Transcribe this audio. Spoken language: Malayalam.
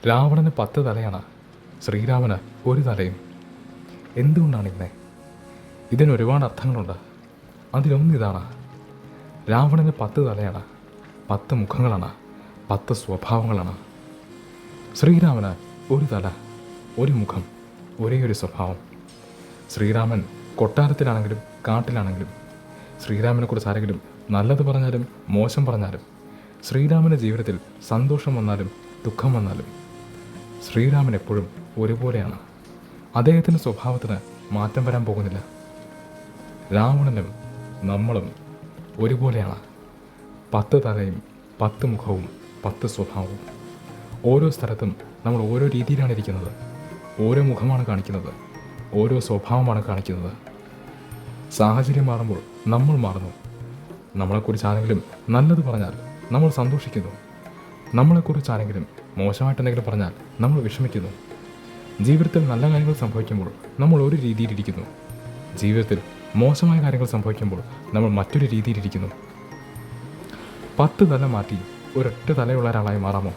രാവണന് 10 തലയാണ്, ശ്രീരാമന് ഒരു തലയും. എന്തുകൊണ്ടാണിങ്ങനെ? ഇതിന് ഒരുപാട് അർത്ഥങ്ങളുണ്ട്. അതിലൊന്നിതാണ്, രാവണന് 10 തലയാണ്, 10 മുഖങ്ങളാണ്, 10 സ്വഭാവങ്ങളാണ്. ശ്രീരാമന് ഒരു തല, ഒരു മുഖം, ഒരേ ഒരു സ്വഭാവം. ശ്രീരാമൻ കൊട്ടാരത്തിലാണെങ്കിലും കാട്ടിലാണെങ്കിലും, ശ്രീരാമനെക്കുറിച്ച് ആരെങ്കിലും നല്ലത് പറഞ്ഞാലും മോശം പറഞ്ഞാലും, ശ്രീരാമൻ്റെ ജീവിതത്തിൽ സന്തോഷം വന്നാലും ദുഃഖം വന്നാലും, ശ്രീരാമൻ എപ്പോഴും ഒരുപോലെയാണ്. അദ്ദേഹത്തിൻ്റെ സ്വഭാവത്തിന് മാറ്റം വരാൻ പോകുന്നില്ല. രാവണനും നമ്മളും ഒരുപോലെയാണ്. 10 തലയും 10 മുഖവും 10 സ്വഭാവവും. ഓരോ സ്ഥലത്തും നമ്മൾ ഓരോ രീതിയിലാണ് ഇരിക്കുന്നത്, ഓരോ മുഖമാണ് കാണിക്കുന്നത്, ഓരോ സ്വഭാവമാണ് കാണിക്കുന്നത്. സാഹചര്യം മാറുമ്പോൾ നമ്മൾ മാറുന്നു. നമ്മളെക്കുറിച്ച് ആരെങ്കിലും നല്ലത് പറഞ്ഞാൽ നമ്മൾ സന്തോഷിക്കുന്നു. നമ്മളെക്കുറിച്ച് ആരെങ്കിലും മോശമായിട്ട് എന്തെങ്കിലും പറഞ്ഞാൽ നമ്മൾ വിഷമിക്കുന്നു. ജീവിതത്തിൽ നല്ല കാര്യങ്ങൾ സംഭവിക്കുമ്പോൾ നമ്മൾ ഒരു രീതിയിലിരിക്കുന്നു. ജീവിതത്തിൽ മോശമായ കാര്യങ്ങൾ സംഭവിക്കുമ്പോൾ നമ്മൾ മറ്റൊരു രീതിയിലിരിക്കുന്നു. 10 തല മാറ്റി ഒരൊറ്റ തലയുള്ള ഒരാളായി മാറാമോ?